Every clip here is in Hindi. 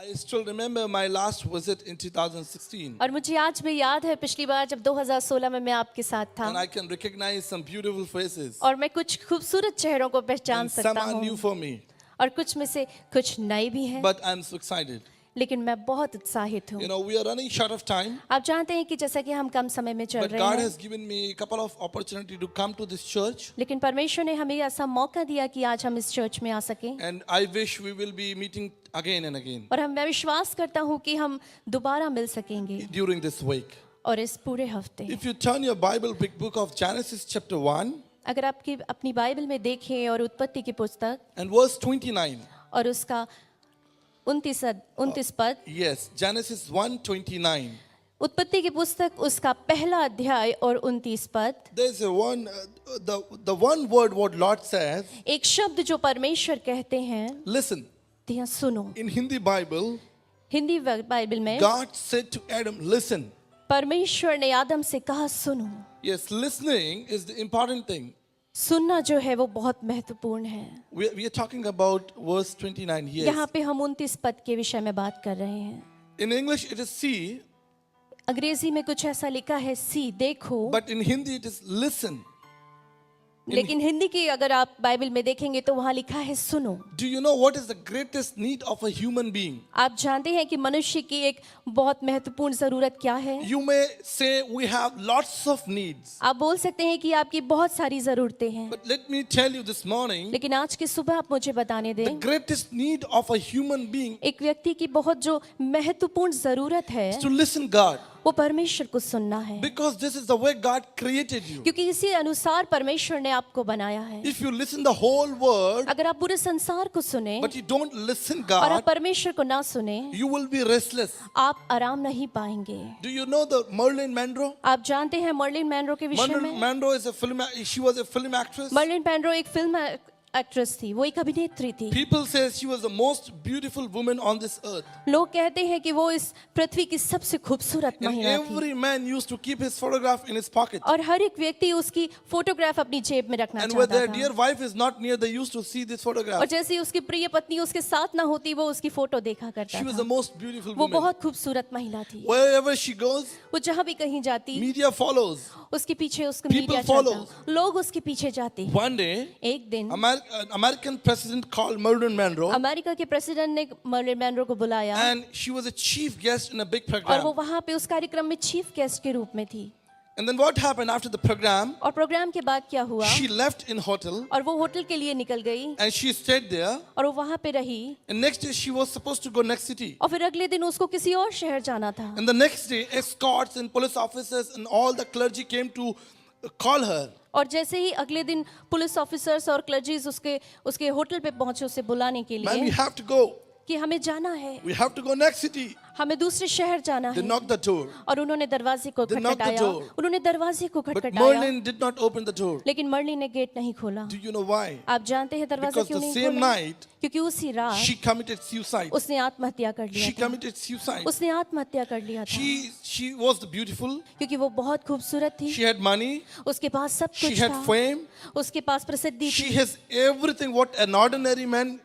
I still remember my last visit in 2016. और मुझे आज भी याद है पिछली बार जब 2016 में मैं आपके साथ था And I can recognize some beautiful faces. और मैं कुछ खूबसूरत चेहरों को पहचान And some सकता are new हूँ for me. और कुछ में से कुछ नए भी हैं, But I'm so excited. लेकिन मैं बहुत उत्साहित हूँ। You know, we are running short of time. आप जानते हैं कि जैसा कि हम कम समय में चल But रहे God हैं, has given me a couple of opportunity to come to this church. लेकिन परमेश्वर ने हमें ऐसा मौका दिया कि आज हम इस चर्च में आ सकें। And I wish we will be meeting again and again और मैं विश्वास करता हूँ कि हम दोबारा मिल सकेंगे during this week. और इस पूरे हफ्ते। If you turn your Bible, big book of Genesis chapter 1 अगर आपकी अपनी बाइबल में देखें और उत्पत्ति की पुस्तक and verse 29. और उसका 29 पद, Yes, Genesis 1:29. उत्पत्ति की पुस्तक उसका पहला अध्याय और 29 पद, There's a one, the one word what Lord says. एक शब्द जो परमेश्वर कहते हैं, Listen, दिया सुनो। in Hindi Bible, Hindi Bible में God said to Adam, listen. परमेश्वर ने आदम से कहा सुनो। Yes, listening is the important thing. सुनना जो है वो बहुत महत्वपूर्ण है। We are talking about verse 29 here. यहाँ पे हम 29 पद के विषय में बात कर रहे हैं। In English it is see, अंग्रेजी में कुछ ऐसा लिखा है सी, देखो, but in Hindi it is listen. लेकिन हिंदी की अगर आप बाइबल में देखेंगे तो वहाँ लिखा है सुनो। Do you know what is the greatest need of a human being? आप जानते हैं कि मनुष्य की एक बहुत महत्वपूर्ण जरूरत क्या है? You may say we have lots of needs. आप बोल सकते हैं कि आपकी बहुत सारी जरूरतें हैं, But let me tell you this morning, लेकिन आज की सुबह आप मुझे बताने the दें, greatest need of a human being एक व्यक्ति की बहुत जो महत्वपूर्ण जरूरत है is to listen God. वो परमेश्वर को सुनना है, Because this is the way God created you. क्योंकि इसी अनुसार परमेश्वर ने आपको बनाया है। If you listen the whole word, अगर आप पूरे संसार को सुने but you don't listen और आप God, परमेश्वर को ना सुने, you will be restless. आप आराम नहीं पाएंगे। Do you know the Marilyn Monroe? आप जानते हैं मर्लिन मैनरो के विषय Marilyn में? Monroe is a film. She was a film actress. Marilyn Monroe एक फिल्म एक्ट्रेस थी, वो एक अभिनेत्री थी। People say she was the most beautiful woman on this earth. लोग कहते हैं कि वो इस पृथ्वी की सबसे खूबसूरत And महिला थी every man used to keep his photograph in his pocket. और हर एक व्यक्ति उसकी फोटोग्राफ अपनी जेब में रखना And when चाहता their था। dear wife is not near, they used to see this और photograph. जैसे ही उसकी प्रिय पत्नी उसके साथ ना होती, वो उसकी फोटो देखा करता She was था। the most beautiful वो woman. बहुत खूबसूरत महिला थी। Wherever she goes, वो जहाँ भी कहीं जाती, media follows. उसके पीछे उसको People मीडिया follow. चलता, लोग उसके पीछे जाते। One day, एक दिन an American president called Marilyn Monroe, America के प्रेसिडेंट ने मर्लिन मैनरो को बुलाया and she was a chief guest in a big और वो program. वहाँ पे उस कार्यक्रम में चीफ गेस्ट के रूप में थी। And then what happened after the program? और प्रोग्राम के बाद क्या हुआ? She left in hotel और वो होटल के लिए निकल गई and she stayed there. और वो वहाँ पे रही And next day she was supposed to go next city. और फिर अगले दिन उसको किसी और शहर जाना था। And the next day, escorts and police officers and all the clergy came to call her. और जैसे ही अगले दिन पुलिस ऑफिसर्स और क्लर्जीज उसके होटल पे पहुंचे उसे बुलाने के Man, we लिए have to go. कि हमें जाना है, We have to go next city. हमें दूसरे शहर जाना They है। knocked the door. और उन्होंने दरवाजे को They knocked the खटखटाया, door. उन्होंने दरवाजे को But खटखटाया, Merlin did not open the door. लेकिन मर्लिन ने गेट नहीं खोला। Do you know why? आप जानते हैं दरवाजा Because क्यों the नहीं same खोला? night क्योंकि उसी रात she committed suicide. उसने आत्महत्या कर लिया She था। committed suicide. उसने आत्महत्या कर लिया था She was the beautiful. क्योंकि वो बहुत खूबसूरत थी, She had money. उसके पास सब She कुछ had था, fame. उसके पास प्रसिद्धि She थी। has everything what an ordinary man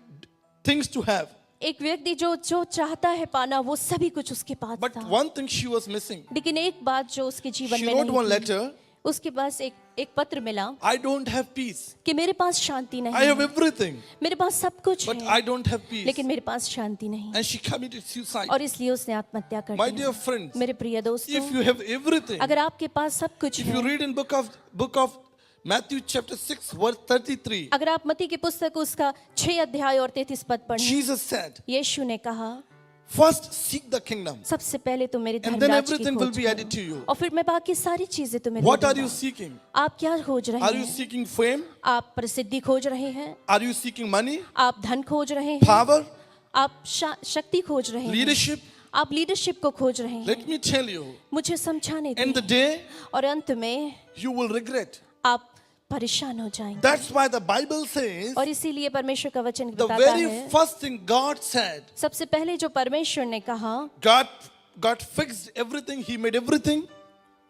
thinks to have. एक व्यक्ति जो चाहता है पाना, वो सभी कुछ उसके पास But था। one thing she was missing. लेकिन एक बात जो उसके जीवन She में wrote one नहीं थी, letter. उसके पास एक पत्र मिला I don't have peace. कि मेरे पास शांति I नहीं have है, everything, मेरे पास सब कुछ but है, I don't have peace. लेकिन मेरे पास शांति नहीं। And she committed suicide. और इसलिए उसने आत्महत्या कर My ली। dear friends, मेरे प्रिय if दोस्तों, you have everything, अगर आपके पास सब कुछ if you है, read in book of Matthew chapter 6 verse 33, अगर आप मत्ती की पुस्तक उसका 6 अध्याय और 33 पद पढ़ें, Jesus said, यीशु ने कहा, first seek the kingdom सबसे पहले तो मेरे and then धनराज की everything will खोज be added करो, to you. और फिर मैं बाकी सारी चीजें तुम्हें दे What are दूंगा। you seeking? आप क्या खोज रहे Are you हैं? seeking fame? आप प्रसिद्धि खोज रहे हैं, Are you seeking money? आप धन खोज रहे हैं, Power? आप शक्ति खोज रहे हैं, Leadership? आप लीडरशिप को खोज रहे हैं। Let me tell you, मुझे समझाने in the दीजिए, day और अंत में you will regret. आप परेशान हो जाएंगे। That's why the Bible says और इसीलिए परमेश्वर का वचन the बताता very है, first thing God said, सबसे पहले जो परमेश्वर ने कहा, God fixed everything, He made everything.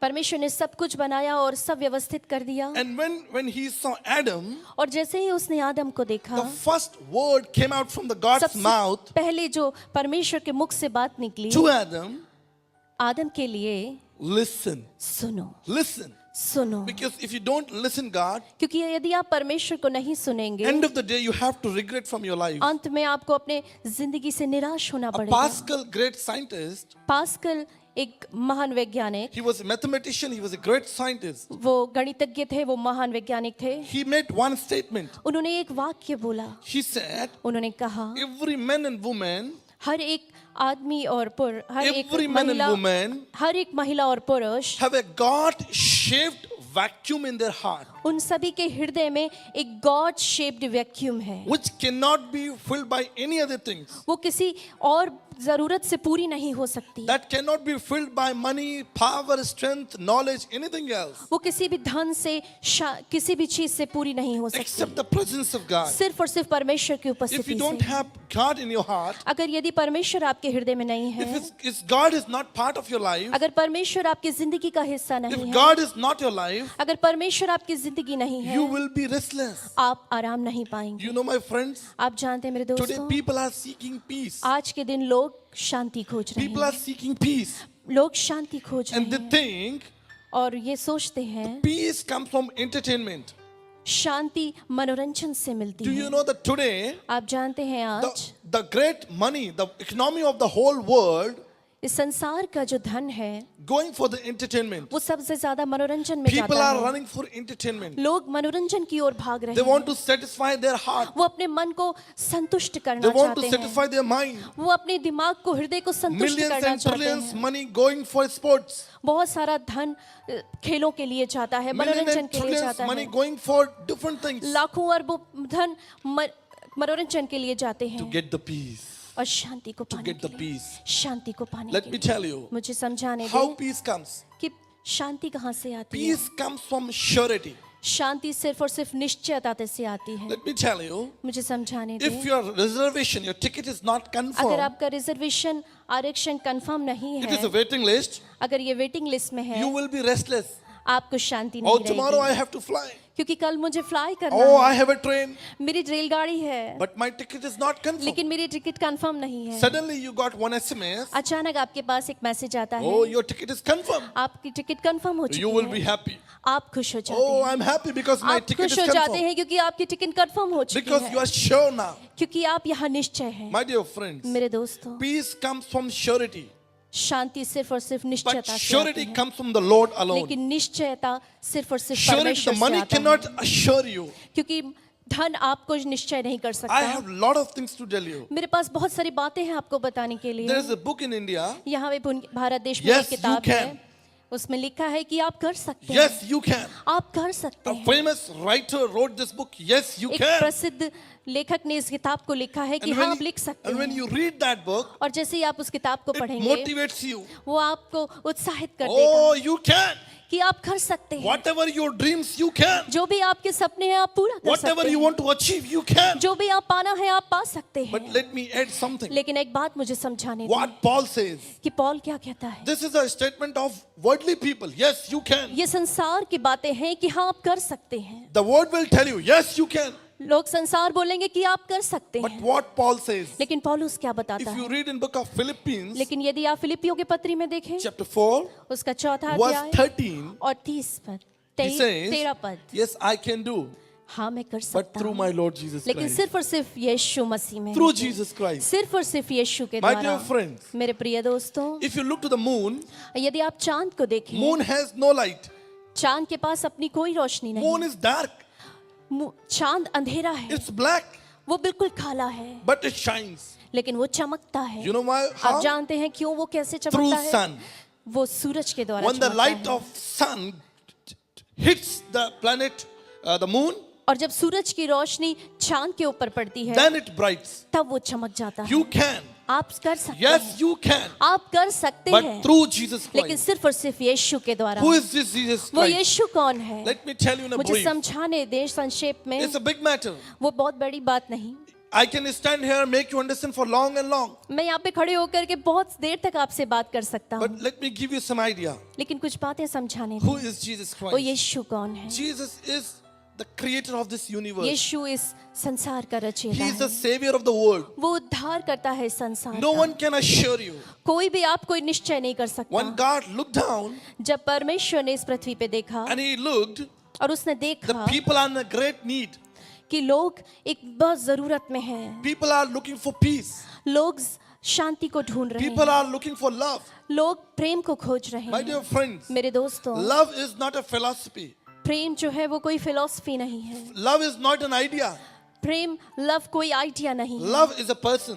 परमेश्वर ने सब कुछ बनाया और सब व्यवस्थित कर दिया। And when he saw Adam, और जैसे ही उसने आदम को देखा, the first word came out from the God's सबसे mouth पहले जो परमेश्वर के मुख से बात निकली, to Adam, आदम के लिए, listen, सुनो, listen. सुनो। Because if you don't listen God, क्योंकि यदि आप परमेश्वर को नहीं सुनेंगे, end of the day you have to regret from your life. अंत में आपको अपने जिंदगी से निराश होना A पड़ेगा। Pascal, great scientist, पास्कल एक महान वैज्ञानिक, he was a mathematician, he was a great scientist. वो गणितज्ञ थे, वो महान वैज्ञानिक थे। He made one statement. उन्होंने एक वाक्य बोला, He said, उन्होंने कहा, every man and woman, हर एक आदमी और हर एक every man and महिला, woman हर एक महिला और पुरुष, have a God-shaped vacuum in their heart, उन सभी के हृदय में एक गॉड शेप्ड वैक्यूम है, which cannot be filled by any other things. वो किसी और जरूरत से पूरी नहीं हो सकती, That cannot be filled by money, power, strength, knowledge, anything else, वो किसी भी धन से, किसी भी चीज से पूरी नहीं हो सकती, except the presence of God. सिर्फ और सिर्फ परमेश्वर की If you उपस्थिति don't से। have God in your heart, अगर यदि परमेश्वर आपके हृदय में नहीं है, if God is not part of your life, अगर परमेश्वर आपकी जिंदगी का हिस्सा नहीं if है, God is not your life, अगर परमेश्वर आपकी जिंदगी नहीं है, you will be restless. आप आराम नहीं पाएंगे। You know, my friends, आप जानते हैं मेरे today दोस्तों, people are seeking peace. आज के दिन लोग शांति खोज रहे People are हैं, seeking peace. लोग शांति खोज And they रहे हैं think और ये सोचते हैं peace comes from entertainment. शांति मनोरंजन से मिलती Do you है। know that today, आप जानते हैं आज the great money, the economy of the whole world इस संसार का जो धन है, going for the entertainment. वो सबसे ज्यादा मनोरंजन में People जाता are है। running for entertainment. लोग मनोरंजन की ओर भाग रहे They हैं, want to satisfy their heart. वो अपने मन को संतुष्ट They करना want to चाहते हैं, satisfy their mind. वो अपने दिमाग को, हृदय को संतुष्ट Millions करना and चाहते trillions हैं। money going for sports. बहुत सारा धन खेलों के लिए जाता है, Millions मनोरंजन and के लिए trillions जाता money है, going for different things लाखों अरबों धन मनोरंजन के लिए जाते to हैं get the peace. और शांति को To पाने get के the लिए, peace. शांति को पाने Let के me लिए। tell you मुझे समझाने how दें peace comes. कि शांति कहाँ से आती है। Peace comes from surety. शांति सिर्फ और सिर्फ निश्चयता से आती है। Let me tell you, मुझे समझाने if दें, your reservation, your ticket is not अगर confirmed, आपका रिजर्वेशन आरक्षण कंफर्म नहीं it is a है, waiting list, अगर ये वेटिंग लिस्ट में है, you will be restless. आपको शांति Oh, नहीं tomorrow I रहेगी, have to fly. क्योंकि कल मुझे फ्लाई करना Oh, I है, have a train, मेरी रेलगाड़ी है, but my ticket is not confirmed. लेकिन मेरी टिकट कंफर्म नहीं है। Suddenly you got one SMS. अचानक आपके पास एक मैसेज आता Oh, है, your ticket is confirmed. आपकी टिकट कंफर्म हो You will चुकी be है, happy. आप खुश हो जाते Oh, हैं, I'm happy because my आप ticket खुश is हो जाते confirmed. हैं क्योंकि आपकी टिकट कंफर्म हो चुकी Because you है, are sure now. क्योंकि आप यहाँ निश्चय हैं। My dear friends, मेरे दोस्तों, peace comes from surety. शांति सिर्फ और सिर्फ But निश्चयता से आती surety है, comes from the Lord alone. लेकिन निश्चयता सिर्फ और सिर्फ Surety, परमेश्वर the से money आता है, cannot assure you. क्योंकि धन आपको निश्चय नहीं कर I सकता। have a lot of things to tell you. मेरे पास बहुत सारी बातें हैं आपको बताने के लिए। There is a book in India. यहाँ पे भारत देश में Yes, एक किताब you है, can. उसमें लिखा है कि आप कर सकते हैं, Yes, you can. आप कर सकते A हैं। famous writer wrote this book. Yes, you एक can. प्रसिद्ध लेखक ने इस किताब को लिखा है कि And हाँ when, आप लिख सकते and when हैं, you read that book, और जैसे ही आप उस किताब को it पढ़ेंगे, motivates you. वो आपको उत्साहित कर Oh, देगा you can. कि आप कर सकते हैं, Whatever your dreams, you can. जो भी आपके सपने हैं आप पूरा कर Whatever सकते you हैं, want to achieve, you can. जो भी आप पाना है आप पा सकते हैं। But let me add something. लेकिन एक बात मुझे समझाने दें What Paul says. कि पौल क्या कहता है। This is a statement of worldly people. Yes, you can. ये संसार की बातें हैं कि हाँ आप कर सकते हैं, The word will tell you, yes, you can. लोग संसार बोलेंगे कि आप कर सकते But हैं, what Paul says, लेकिन पौलुस क्या बताता if you है। read in book of Philippians, लेकिन यदि आप फिलिपियों के पत्री में देखें, chapter 4, उसका चौथा verse अध्याय 13, और 30 पद, he says, 13 पद, yes, I can do, हाँ मैं कर but सकता through हूँ, my Lord Jesus लेकिन Christ. सिर्फ और सिर्फ यीशु मसीह में, Through Jesus Christ. सिर्फ और सिर्फ यीशु के My द्वारा। dear friends, मेरे प्रिय दोस्तों, if you look to the moon, यदि आप चांद को देखें, moon has no light. चांद के पास अपनी कोई रोशनी Moon नहीं, is dark. चांद अंधेरा है, It's black, वो बिल्कुल काला है, but it shines. लेकिन वो चमकता है। You know why? आप How? जानते हैं क्यों वो कैसे Through चमकता है? sun. वो सूरज के द्वारा When the चमकता light है। of sun hits the planet, the moon, और जब सूरज की रोशनी चांद के ऊपर पड़ती है, then it brights. तब वो चमक जाता है। You can. आप कर सकते Yes, हैं, you can. आप कर सकते But हैं, through Jesus लेकिन Christ. सिर्फ और सिर्फ यीशु के द्वारा। Who is this Jesus वो Christ? यीशु कौन है? Let me tell you in a मुझे brief. समझाने दे संक्षेप में, It's a big matter. वो बहुत बड़ी बात नहीं। I can stand here and make you understand for long and long. मैं यहाँ पे खड़े होकर के बहुत देर तक आपसे बात कर सकता हूँ, But let me give you some idea. लेकिन कुछ बातें समझाने Who दें। is Jesus वो Christ? यीशु कौन है? Jesus is the creator of this universe. यीशु इस संसार का रचेता He is the है। savior of the world. वो उद्धार करता है संसार No का। one can assure you. कोई भी आपको निश्चय नहीं कर When सकता। God looked down जब परमेश्वर ने इस पृथ्वी पे देखा and he looked, और उसने the देखा people are in a great need. कि लोग एक बहुत जरूरत में हैं, People are looking for peace. लोग शांति को ढूंढ रहे People हैं, are looking for love. लोग प्रेम को खोज रहे My हैं। dear friends, मेरे दोस्तों, love is not a philosophy. प्रेम जो है वो कोई फिलॉसफी नहीं है। Love is not an idea. प्रेम लव कोई आइडिया नहीं है। Love is a person.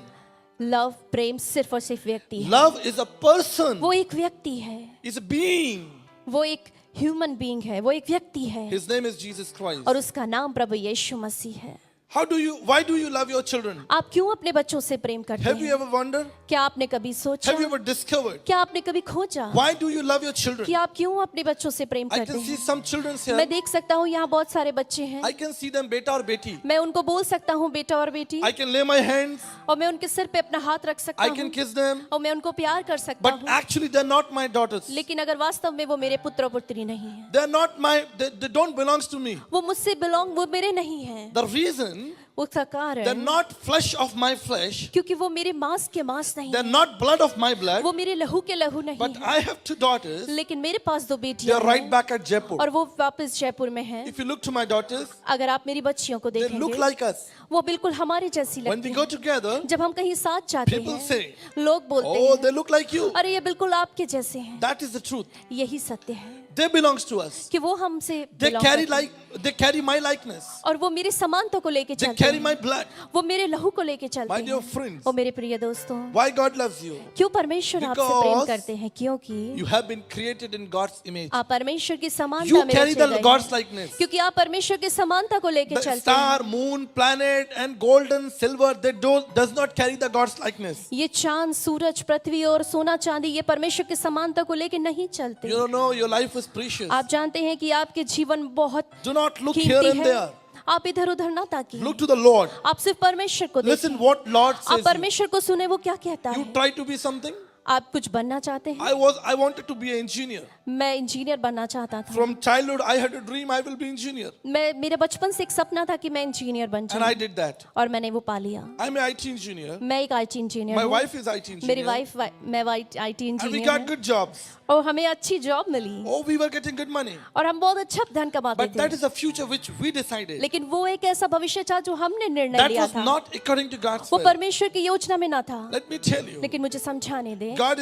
Love प्रेम सिर्फ और सिर्फ व्यक्ति है। Love is a person. वो एक व्यक्ति है, Is a being. वो एक ह्यूमन बीइंग है, वो एक व्यक्ति है His name is Jesus Christ. और उसका नाम प्रभु यीशु मसीह है। Why do you love your children? आप क्यों अपने बच्चों से प्रेम करते Have you हैं? ever wondered? क्या आपने कभी सोचा? Have you ever discovered? क्या आपने कभी खोजा Why do you love your कि children? आप क्यों अपने बच्चों से प्रेम I करते can see हैं? some children मैं here. देख सकता हूँ यहाँ बहुत सारे बच्चे हैं, I can see them beta or beti. मैं उनको बोल सकता हूँ बेटा और बेटी, I can lay my hands. और मैं उनके सिर पे अपना हाथ रख सकता I can हूँ kiss them. और मैं उनको प्यार कर सकता But हूँ, actually, they're not my daughters. लेकिन अगर वास्तव में वो मेरे पुत्र और पुत्री नहीं है, They're not my. They don't belong to me. वो मुझसे बिलोंग, वो मेरे नहीं है। The reason उसका they're कारण not flesh of my flesh. क्योंकि वो मेरे मांस के मांस नहीं They're है, not blood of my blood. वो मेरे लहू के लहू नहीं But है, I have two daughters. लेकिन मेरे पास दो They're बेटियां right हैं back at Jaipur. और वो वापस जयपुर में हैं। If you look to my daughters, अगर आप मेरी बच्चियों को they look देखेंगे, like us. वो बिल्कुल हमारे जैसी When लगती we हैं। go together, जब हम कहीं साथ जाते people हैं, say, लोग बोलते oh, हैं, they look like you. अरे ये बिल्कुल आपके जैसे हैं। That is the truth. यही सत्य है They belongs to us. कि वो हमसे They belong carry करते हैं। they carry my likeness. और वो मेरी समानता को लेके They चलते carry हैं, my blood. वो मेरे लहू को लेके चलते My dear हैं। friends, ओ मेरे प्रिय दोस्तों, why God loves you? क्यों परमेश्वर आपसे प्रेम Because करते हैं? क्योंकि You have been created in God's image. आप परमेश्वर की समानता You में carry रचे the गए God's हैं। likeness. क्योंकि आप परमेश्वर की समानता को लेके The चलते हैं। star, moon, planet, and gold and silver, they does not carry the God's likeness. ये चांद, सूरज, पृथ्वी और सोना चांदी ये परमेश्वर की समानता को लेके नहीं चलते। You don't know your life is precious. आप जानते हैं कि आपके जीवन बहुत Do not look here कीमती and है। there. आप इधर उधर ना ताकिए, Look to the Lord. आप सिर्फ परमेश्वर को Listen देखें। what Lord आप says. You. परमेश्वर को सुने वो क्या कहता You है। try to be something. आप कुछ बनना चाहते हैं? I wanted to be an engineer. मैं इंजीनियर बनना चाहता था। From childhood, I had a dream I will be engineer, मेरे बचपन से एक सपना था कि मैं इंजीनियर बन and I जाऊं did that. और मैंने वो पा लिया। I'm an IT engineer. मैं एक आईटी इंजीनियर My हूँ। wife is IT मेरी engineer, मैं IT and we engineer got हूँ good jobs. और हमें अच्छी जॉब मिली Oh, we were getting good money. और हम बहुत अच्छा धन कमाते But that थे। is a future which we decided. लेकिन वो एक ऐसा भविष्य था जो हमने निर्णय That लिया was था, not according to God's वो will. परमेश्वर की योजना में ना था। Let me tell you, लेकिन मुझे समझाने दे, God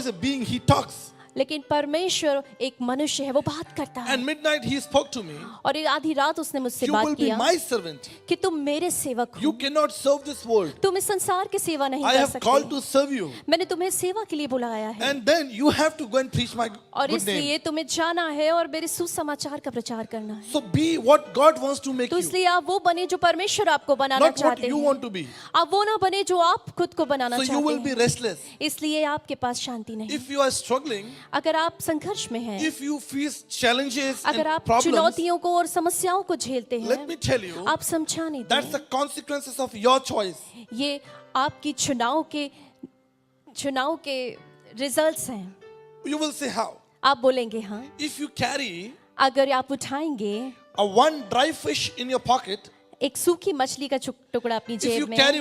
is a being. He talks. लेकिन परमेश्वर एक मनुष्य है, वो बात करता है And midnight He spoke to me. और ये आधी रात उसने मुझसे You बात will be किया my servant. कि तुम मेरे सेवक You हो, cannot serve this world. तुम इस संसार की सेवा नहीं I कर have called सकते। to serve you. मैंने तुम्हें सेवा के लिए बुलाया है And then you have to go and preach my और good name. इसलिए तुम्हें जाना है और मेरे सुसमाचार का प्रचार करना है। So be what God wants to make तो you, इसलिए आप वो बने जो परमेश्वर आपको बनाना not what चाहते you हैं। want to be. आप वो ना बने जो आप खुद को बनाना So you will चाहते be हैं। restless. इसलिए आपके पास शांति नहीं। If you are struggling, अगर आप संघर्ष में हैं, if you face challenges अगर and आप problems, चुनौतियों को और समस्याओं को झेलते let हैं, me tell you, आप समझाने that's दें, the consequences of your choice. ये आपकी चुनाव के रिजल्ट्स हैं। You will say how? आप बोलेंगे हाँ, If you carry अगर आप उठाएंगे a one dry fish in your pocket, एक सूखी मछली का टुकड़ा अपनी if you जेब में, carry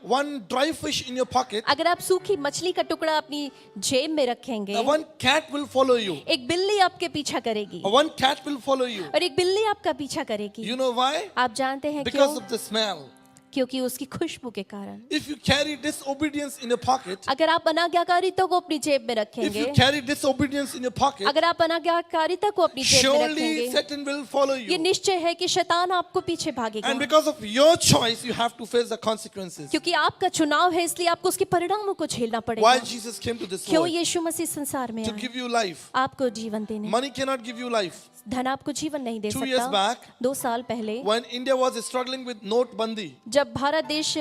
one dry fish in your pocket, अगर आप सूखी मछली का टुकड़ा अपनी जेब में रखेंगे, the one cat will follow you. एक बिल्ली आपके पीछा करेगी One cat will follow you. और एक बिल्ली आपका पीछा करेगी। You know why? आप जानते हैं Because क्यों? of the smell. क्योंकि उसकी खुशबू के कारण। If you carry disobedience in your pocket, अगर आप अनाज्ञाकारिता को अपनी जेब में if रखेंगे, you carry disobedience in your pocket, अगर आप अनाज्ञाकारिता को अपनी जेब में surely रखेंगे, Satan will follow ये you. निश्चय है कि शैतान आपको पीछे भागेगा। And because of your choice, you have to face the consequences. क्योंकि आपका चुनाव है, इसलिए आपको उसके परिणामों को झेलना Why पड़ेगा। Jesus came to this क्यों world? यीशु मसीह संसार में To आए? give you life. आपको जीवन देने। Money cannot give you life. धन आपको जीवन नहीं दे 2 years सकता। back, 2 साल पहले when India was struggling with note bandi, जब भारत देश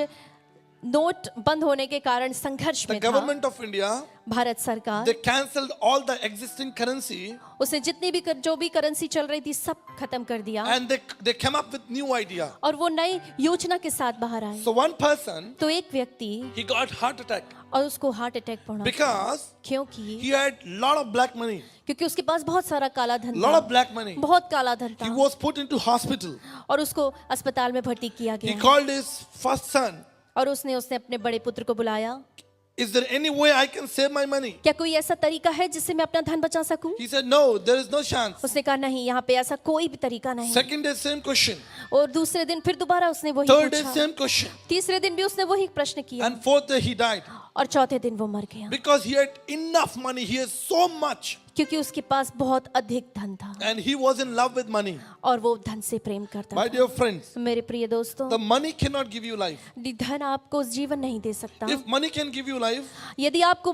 नोट बंद होने के कारण संघर्ष the में था। government of India, भारत सरकार they cancelled all the existing currency उसने जितनी भी जो भी करेंसी चल रही थी सब खत्म कर दिया and they came up with new idea. और वो नई योजना के साथ बाहर आए। So one person, तो एक व्यक्ति he got heart attack और उसको हार्ट अटैक पड़ा because क्योंकि he had lot of black money, क्योंकि उसके पास बहुत सारा काला धन lot था, of black money. बहुत काला धन He था was put into hospital. और उसको अस्पताल में भर्ती किया He गया called his first son. और उसने अपने बड़े पुत्र को बुलाया। Is there any way I can save my money? क्या कोई ऐसा तरीका है जिससे मैं अपना धन बचा सकूं? He said, no, there is no chance. उसने कहा नहीं, यहाँ पे ऐसा कोई भी तरीका नहीं। Second day, same question. और दूसरे दिन फिर दोबारा उसने वही Third day, पूछा। same question. तीसरे दिन भी उसने वही प्रश्न किया And fourth day, he died. और चौथे दिन वो मर गया Because he had enough money. He has so much. क्योंकि उसके पास बहुत अधिक धन था And he was in love with money. और वो धन से प्रेम करता My था। dear friends, मेरे प्रिय दोस्तों, the money cannot give you life. धन आपको जीवन नहीं दे सकता। If money can give you life, यदि आपको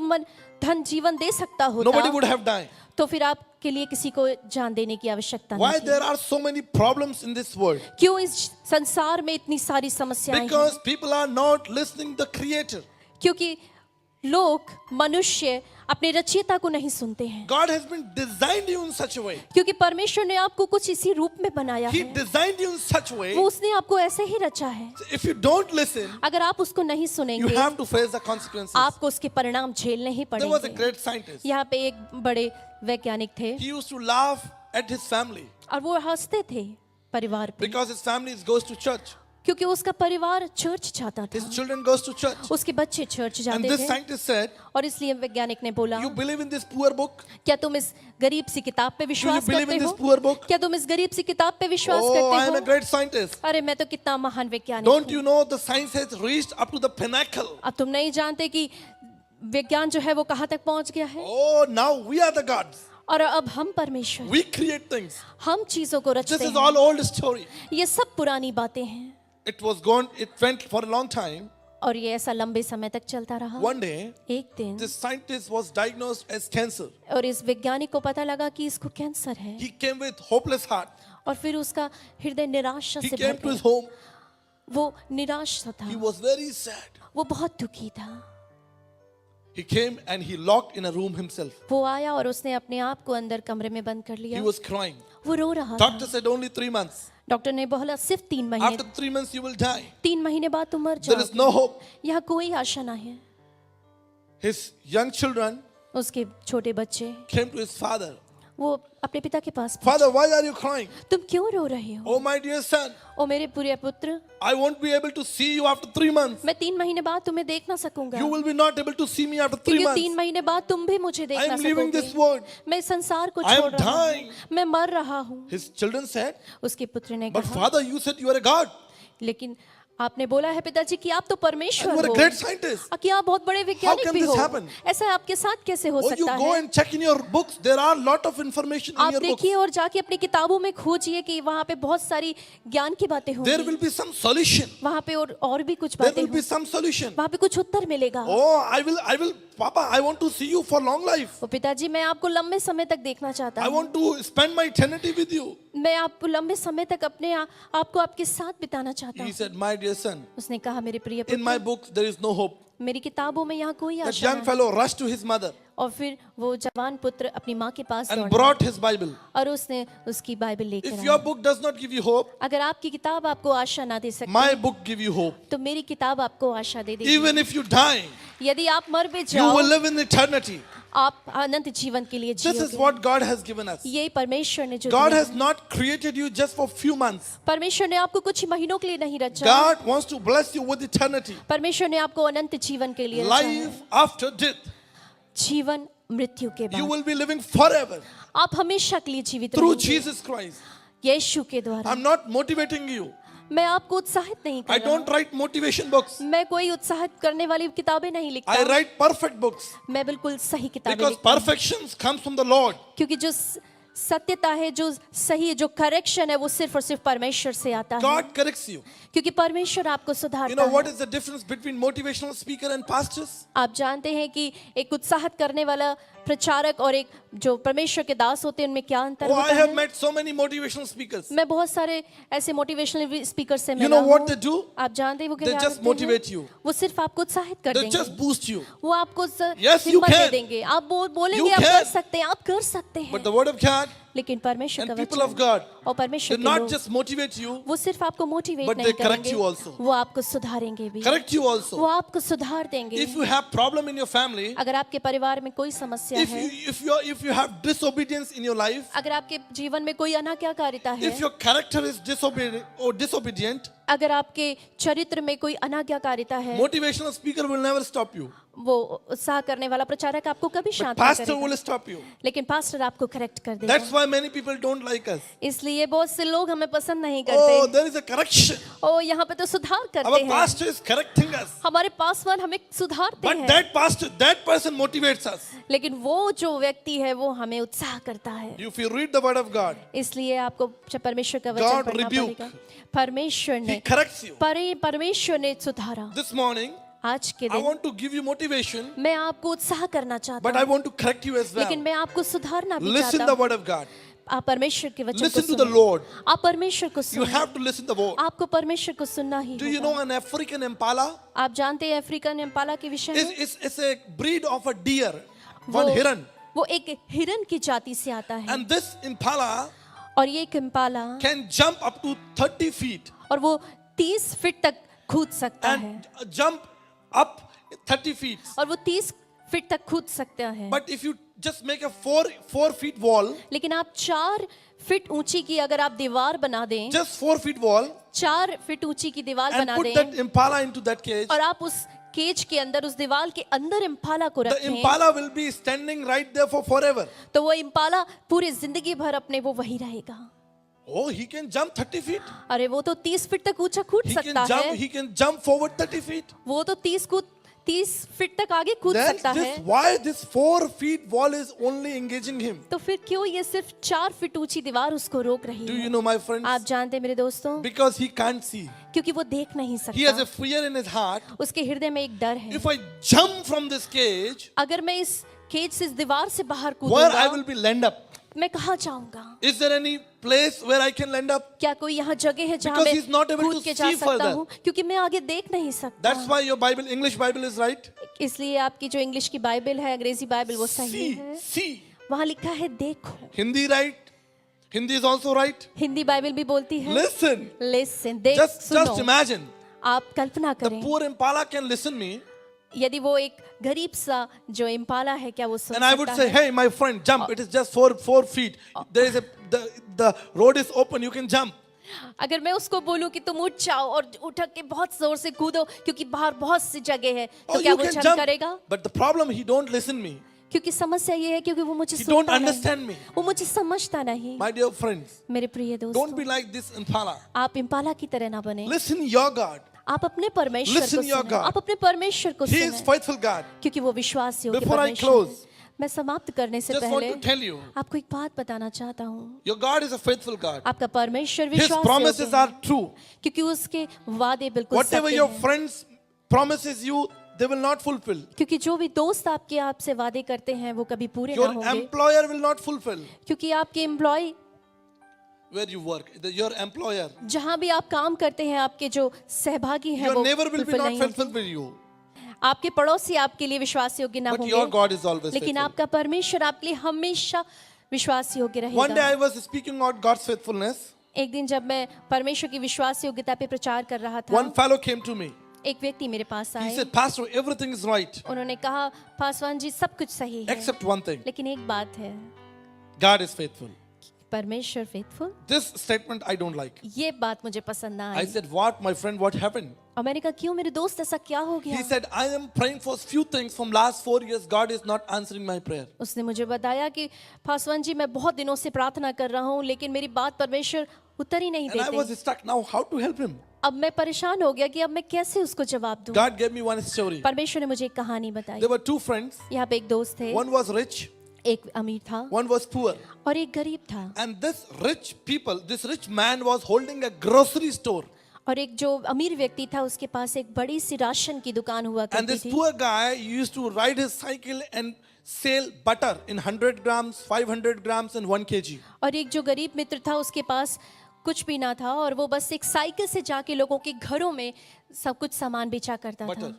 धन जीवन दे सकता nobody होता would have died. तो फिर आपके लिए किसी को जान देने की आवश्यकता Why नहीं थी। there are so many problems in this world? क्यों इस संसार में इतनी सारी समस्याएं हैं? Because people are not listening to the Creator. क्योंकि लोग मनुष्य अपने रचयिता को नहीं सुनते हैं। God has been designed you in such a way. क्योंकि परमेश्वर ने आपको कुछ इसी रूप में बनाया He है। designed you in such a way. वो उसने आपको ऐसे ही रचा है। If you don't listen, अगर आप उसको नहीं you सुनेंगे have to face the consequences. आपको उसके परिणाम झेलने ही There was a पड़ेंगे। great scientist. यहाँ पे एक बड़े वैज्ञानिक थे He used to laugh at his family और वो हंसते थे परिवार पे, because his family goes to church. क्योंकि उसका परिवार चर्च जाता था, His children goes to church. उसके बच्चे चर्च And जाते this थे। scientist said, और इसलिए वैज्ञानिक ने बोला, you believe in this poor book? क्या तुम इस गरीब सी किताब पे विश्वास believe करते in हो? this poor book? क्या तुम इस गरीब सी किताब पे विश्वास Oh, I am करते a हो? great scientist. अरे मैं तो कितना महान वैज्ञानिक Don't हूँ। you know the science has reached up to the pinnacle? अब तुम नहीं जानते कि विज्ञान जो है वो कहाँ तक पहुँच गया है? Oh, now we are the gods. और अब हम परमेश्वर, We create things. हम चीजों को This रचते is हैं। all old story. ये सब पुरानी बातें हैं It went for a long time. और ये ऐसा लंबे समय तक चलता रहा। One day, एक दिन this scientist was diagnosed as cancer. और इस वैज्ञानिक को पता लगा कि इसको कैंसर है He came with hopeless heart. और फिर उसका हृदय निराशा He से came भर to his गया। home. वो निराश सा था, He was very sad. वो बहुत दुखी था। He came and he locked in a room himself. वो आया और उसने अपने आप को अंदर कमरे में बंद कर He लिया। was crying. वो रो रहा था। Doctor said only 3 months. Doctor ने बोला सिर्फ 3 महीने, After 3 months you will die. 3 महीने बाद तुम मर There is जाओगे। no hope. यहाँ कोई आशा ना है। His young children उसके छोटे बच्चे came to his father. वो अपने पिता के पास पहुंचे। Father, why are you crying? तुम क्यों रो रहे हो? Oh my dear son, ओ मेरे प्रिय पुत्र, I won't be able to see you after 3 months. मैं 3 महीने बाद तुम्हें देख ना सकूंगा, You will be not able to see me after 3 क्योंकि 3 months. महीने बाद तुम भी मुझे देख I ना am leaving सकोगे। this world. मैं इस संसार को I am छोड़ रहा हूँ, dying. मैं मर रहा हूँ। His children said, उसके पुत्र ने but कहा, father, you said you are a god. लेकिन आपने बोला है पिताजी कि आप तो And you परमेश्वर are a हो, great scientist. कि आप बहुत बड़े वैज्ञानिक can भी this हो। happen? ऐसा आपके साथ कैसे हो Oh, you सकता go है? and check in your books. There are a lot of information in आप your books. देखिए और जाके अपनी किताबों में खोजिए कि वहाँ पे बहुत सारी ज्ञान की बातें There होंगी। will be some solution. वहाँ पे और भी कुछ There बातें will be होंगी। some solution. वहाँ पे कुछ उत्तर मिलेगा। Oh, I will, Papa, I want to see you for long life. वो पिताजी मैं आपको लंबे समय तक देखना चाहता I हूँ। want to spend my eternity with you. मैं आपको लंबे समय तक अपने आपको आपके साथ बिताना चाहता He हूँ। said, my dear son, उसने कहा मेरे प्रिय in my पुत्र, books there is no hope. मेरी किताबों में यहाँ कोई That आशा young नहीं। fellow rushed to his mother और फिर वो जवान पुत्र अपनी माँ के पास and दौड़ा brought his Bible. और उसने उसकी बाइबल लेकर If आया। your book does not give you hope, अगर आपकी किताब आपको आशा ना दे सकती my book give you hope. तो मेरी किताब आपको आशा दे देगी। Even if you die, यदि आप मर भी you जाओ, will live in eternity. आप अनंत जीवन के लिए This is जियोगे। what God has given us. ये परमेश्वर ने जो God दिया has है। not created you just for few months. परमेश्वर ने आपको कुछ ही महीनों के लिए नहीं रचा। God wants to bless you with eternity. परमेश्वर ने आपको अनंत जीवन के लिए रचा है। Life after death. जीवन मृत्यु के You बाद will be living forever आप हमेशा के लिए जीवित through रहेंगे Jesus Christ. यीशु के द्वारा। I'm not motivating you. मैं आपको उत्साहित नहीं I कर don't रहा write motivation books. मैं कोई उत्साहित करने वाली किताबें नहीं I लिखता। write perfect books. मैं बिल्कुल सही किताबें Because लिखता हूँ। perfection comes from the Lord. क्योंकि जो सत्यता है, जो सही है, जो करेक्शन है, वो सिर्फ और सिर्फ परमेश्वर से आता है। God corrects you. क्योंकि परमेश्वर आपको You सुधारता know what है। is the difference between motivational speaker and pastors? आप जानते हैं कि एक उत्साहित करने वाला प्रचारक और एक जो परमेश्वर के दास होते हैं उनमें क्या अंतर Oh, होता I have है? met so many motivational speakers. मैं बहुत सारे ऐसे मोटिवेशनल स्पीकर से You मिला know what हूँ। they do? आप जानते हैं वो They क्या just करते हैं? motivate you. वो सिर्फ आपको उत्साहित कर They just देंगे, boost you. वो आपको Yes, you हिम्मत दे can. देंगे, आप बोलेंगे You आप कर can. सकते हैं, आप कर सकते हैं। But the word of God लेकिन परमेश्वर का and people of वचन God, और they परमेश्वर के not लोग just motivate you, वो सिर्फ आपको मोटिवेट but नहीं they correct करेंगे, you also. वो आपको सुधारेंगे भी, correct you वो also. आपको सुधार देंगे। If you have problem in your family, अगर आपके परिवार में कोई समस्या if है, you have disobedience in your life, अगर आपके जीवन में कोई अनाज्ञाकारिता है, if your character is disobedient, अगर आपके चरित्र में कोई अनाज्ञाकारिता है, motivational speaker will never stop you. वो उत्साह करने वाला प्रचारक आपको कभी But शांत नहीं pastor करेगा, will stop you. लेकिन पास्टर आपको करेक्ट कर देगा। That's why many people don't like us. इसलिए बहुत से लोग हमें पसंद नहीं Oh, करते। there is a correction. ओ यहाँ पे तो सुधार करते Our हैं, pastor is correcting us. हमारे पासवान हमें सुधारते But हैं, that person motivates us. लेकिन वो जो व्यक्ति है वो हमें उत्साह करता है। If you read the word of God, इसलिए आपको परमेश्वर का वचन God पढ़ना rebuke. पड़ेगा। परमेश्वर He ने corrects you. परमेश्वर ने सुधारा। This morning, आज के I दिन want to give you motivation, मैं आपको उत्साह करना चाहता but I हूँ, want to correct you as well. लेकिन मैं आपको सुधारना भी Listen चाहता the हूँ। word of God. आप परमेश्वर के वचन को Listen to the सुनो, Lord. आप परमेश्वर को You सुनो, have to listen the word. आपको परमेश्वर को सुनना ही Do you होगा। know an African impala? आप जानते हैं अफ्रीकन इम्पाला के विषय में? It's a breed of a deer, one hiran. वो एक हिरन की जाति से आता है, And this impala और ये एक Impala can jump up to 30 feet और वो 30 फीट तक कूद सकता है, and jump up 30 feet. और वो 30 फीट तक कूद सकता है। But if you just make a 4 feet wall, लेकिन आप 4 फीट ऊंची की अगर आप दीवार बना दें, just 4 feet wall, 4 फीट ऊंची की दीवार and बना put दें, that impala into that cage, और आप उस केज के अंदर, उस दीवार के अंदर इम्पाला को the रखें, impala will be standing right there for forever. तो वो इम्पाला पूरी जिंदगी भर अपने वो वही रहेगा। Oh, he can jump 30 feet. अरे वो तो 30 फीट तक ऊंचा कूद सकता है, He can jump forward 30 feet. वो तो 30 फीट तक आगे कूद सकता है। Why this 4 feet wall is only engaging him? तो फिर क्यों ये सिर्फ 4 फीट ऊंची दीवार उसको रोक रही Do है? you know, my friends? आप जानते हैं मेरे दोस्तों, Because he can't see. क्योंकि वो देख नहीं He has a सकता, fear in his heart. उसके हृदय में एक डर है, If I jump from this cage, अगर मैं इस केज से, इस दीवार से बाहर where I कूदूंगा, will be land up? मैं कहाँ जाऊंगा? Is there any place where I can land up? क्या कोई यहाँ जगह है जहाँ Because मैं he's not able कूद to के जा see सकता further. हूँ? क्योंकि मैं आगे देख नहीं सकता। That's why your Bible, English Bible is right. इसलिए आपकी जो इंग्लिश की बाइबल है, अंग्रेजी बाइबल, वो सही है। See. वहाँ लिखा है देखो। Hindi right. Hindi is also right. Hindi Bible भी बोलती है Listen. लिसन, देख, Just सुनो। imagine. आप कल्पना The करें, poor impala can listen me, यदि वो एक गरीब सा जो इम्पाला है, क्या वो सुन and I would सकता say, है? "Hey, my friend, jump. It is just 4 feet. There is the road is open. You can jump." अगर मैं उसको बोलूं कि तुम उठ जाओ और उठ के बहुत जोर से कूदो क्योंकि बाहर बहुत सी जगह है, तो Oh, क्या you वो can जंप jump. करेगा? But the problem, he don't listen me. क्योंकि समस्या ये है क्योंकि वो मुझे He don't सुनता नहीं, understand me. वो मुझे समझता नहीं। My dear friends, मेरे प्रिय don't दोस्तों, be like this impala. आप इम्पाला की तरह ना बने। Listen your God. आप अपने परमेश्वर को Listen your सुनें, God. आप अपने परमेश्वर को He is सुनें, faithful God. क्योंकि वो विश्वास योग्य Before I परमेश्वर close, है। मैं समाप्त करने से Just want पहले to tell you, आपको एक बात बताना चाहता हूँ, your God is a faithful God. आपका परमेश्वर His विश्वास promises योग्य है, are true. क्योंकि उसके वादे बिल्कुल Whatever सत्य your हैं। friends promises you, they will not fulfill. क्योंकि जो भी दोस्त आपके आपसे वादे करते हैं वो कभी पूरे ना Your होंगे, employer will not fulfill. क्योंकि आपके employ, Where you work, your employer, जहाँ भी आप काम करते हैं, आपके जो सहभागी हैं your वो neighbor will be fulfill not नहीं होंगे। fulfilled with you. आपके पड़ोसी आपके लिए विश्वास योग्य ना But your होंगे, God is always लेकिन faithful. आपका परमेश्वर आपके लिए हमेशा विश्वास योग्य One day रहेगा। I was speaking about God's faithfulness. एक दिन जब मैं परमेश्वर की विश्वास योग्यता पे प्रचार कर रहा था, One fellow came to me. एक व्यक्ति मेरे पास He आए, said, "Pastor, everything is right उन्होंने कहा, पासवान जी सब कुछ सही है, except one thing. लेकिन एक बात है, God is faithful." परमेश्वर faithful. This statement I don't like. ये बात मुझे पसंद ना I I. said, "What, my friend? What happened?" और मैंने कहा क्यों मेरे दोस्त, ऐसा क्या हो He गया? said, "I am praying for few things from last 4 years. God is not answering my prayer." उसने मुझे बताया कि पासवान जी मैं बहुत दिनों से प्रार्थना कर रहा हूँ, लेकिन मेरी बात परमेश्वर उत्तर ही नहीं And I was देते। stuck. Now, how to help him? अब मैं परेशान हो गया कि अब मैं कैसे उसको जवाब दूं। God gave me one story. परमेश्वर ने मुझे एक कहानी बताई। There were two friends. यहाँ पे एक दोस्त थे, One was rich, एक अमीर था one was poor. और एक गरीब था। And this rich man was holding a grocery store. और एक जो अमीर व्यक्ति था उसके पास एक बड़ी सी राशन की दुकान हुआ And करती this थी। poor guy used to ride his cycle and sell butter in 100 grams, 500 grams, and 1 kg. और एक जो गरीब मित्र था उसके पास कुछ भी ना था और वो बस एक साइकिल से जाके लोगों के घरों में सब कुछ सामान बेचा करता था,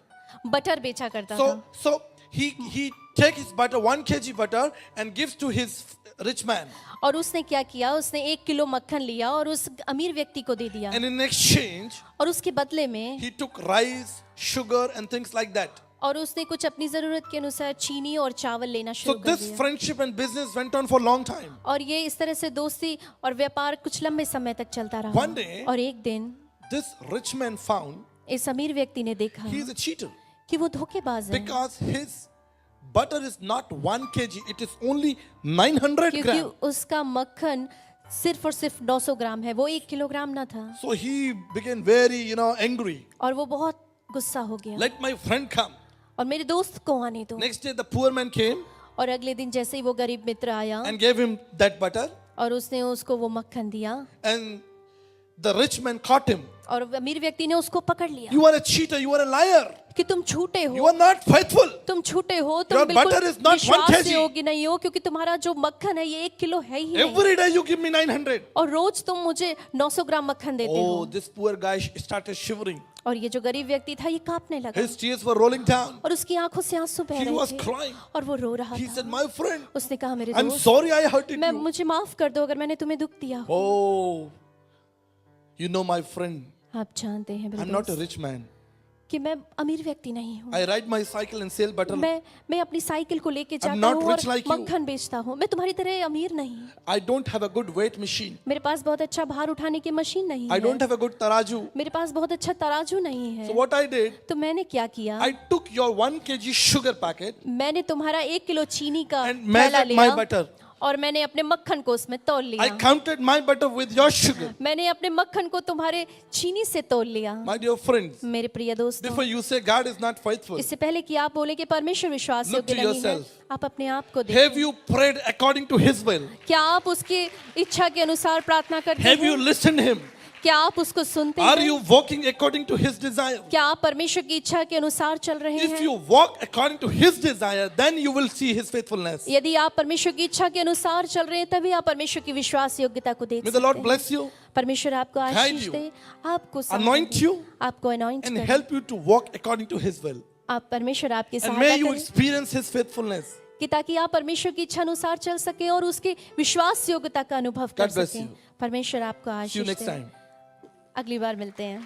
बटर बेचा करता था। So he take his butter, 1 kg butter, and gives to his rich man. और उसने क्या किया, उसने 1 किलो मक्खन लिया और उस अमीर व्यक्ति को दे दिया And in exchange, और उसके बदले में he took rice, sugar, and things like that. और उसने कुछ अपनी जरूरत के अनुसार चीनी और चावल लेना So शुरू कर this दिया। friendship and business went on for a long time. और ये इस तरह से दोस्ती और व्यापार कुछ लंबे समय तक चलता रहा। One day, और एक दिन this rich man found इस अमीर व्यक्ति ने देखा he is a cheater कि वो धोखेबाज है, because his butter is not 1 kg, it is only 900 क्योंकि grams. उसका मक्खन सिर्फ और सिर्फ 900 ग्राम है, वो 1 किलोग्राम ना था। So he began very, angry. और वो बहुत गुस्सा हो गया Let my friend come. और मेरे दोस्त को आने दो। Next day, the poor man came और अगले दिन जैसे ही वो गरीब मित्र आया and gave him that butter. और उसने उसको वो मक्खन दिया And the rich man caught him. और अमीर व्यक्ति ने उसको पकड़ लिया You are a cheater, you are a liar, कि तुम झूठे you हो, are not faithful. तुम झूठे हो, Your तुम butter is not 1 विश्वास kg. योग्य नहीं हो, क्योंकि तुम्हारा जो मक्खन है ये 1 किलो है ही नहीं Every day you give me 900. और रोज तुम मुझे 900 ग्राम मक्खन देते Oh, हो। this poor guy started shivering. और ये जो गरीब व्यक्ति था ये कांपने लगा His tears were rolling down. और उसकी आंखों से आंसू बह He रहे was थे crying. और वो रो रहा He था। said, my friend, उसने कहा मेरे I'm दोस्त, sorry I hurted मैं you. मुझे माफ कर दो अगर मैंने तुम्हें दुख दिया हो। Oh, you know my friend, आप जानते हैं मेरे I'm not a दोस्त rich man. कि मैं अमीर व्यक्ति नहीं हूँ। I ride my cycle and sell butter. मैं अपनी साइकिल को लेके जाता not हूँ और rich like you. मक्खन बेचता हूँ। मैं तुम्हारी तरह अमीर नहीं। I don't have a good weight machine. मेरे पास बहुत अच्छा भार उठाने की मशीन नहीं I है। don't have a good taraju. मेरे पास बहुत अच्छा तराजू नहीं है। So what I did, तो मैंने क्या किया, I took your 1 kg sugar packet मैंने तुम्हारा 1 किलो चीनी का and थैला measured my लिया butter. और मैंने अपने मक्खन को उसमें तौल I लिया। counted my butter with your sugar. मैंने अपने मक्खन को तुम्हारे चीनी से तौल लिया। My dear friends, मेरे प्रिय दोस्तों, before you say God is not faithful, इससे पहले कि आप बोले कि परमेश्वर विश्वास Look योग्य to नहीं है, yourself. आप अपने आप को have देखो। you prayed according to His will? क्या आप उसकी इच्छा के अनुसार प्रार्थना करते Have you हैं? listened Him? क्या आप उसको सुनते Are हैं? you walking according to His desire? क्या आप परमेश्वर की इच्छा के अनुसार चल रहे If हैं? you walk according to His desire, then you will see His faithfulness. यदि आप परमेश्वर की इच्छा के अनुसार चल रहे हैं तभी आप परमेश्वर की विश्वास योग्यता को देख May सकते the Lord हैं। bless you, परमेश्वर आपको आशीष you, दे, आपको anoint सहायता you, दे, आपको अनॉइंट and करे। help you to walk according to His will. आप परमेश्वर आपकी And may सहायता you करें experience His faithfulness. कि ताकि आप परमेश्वर की इच्छा अनुसार चल सके और उसके विश्वास योग्यता का अनुभव कर God bless सकें। you. परमेश्वर आपको See you Ashish next they. time. अगली बार मिलते हैं।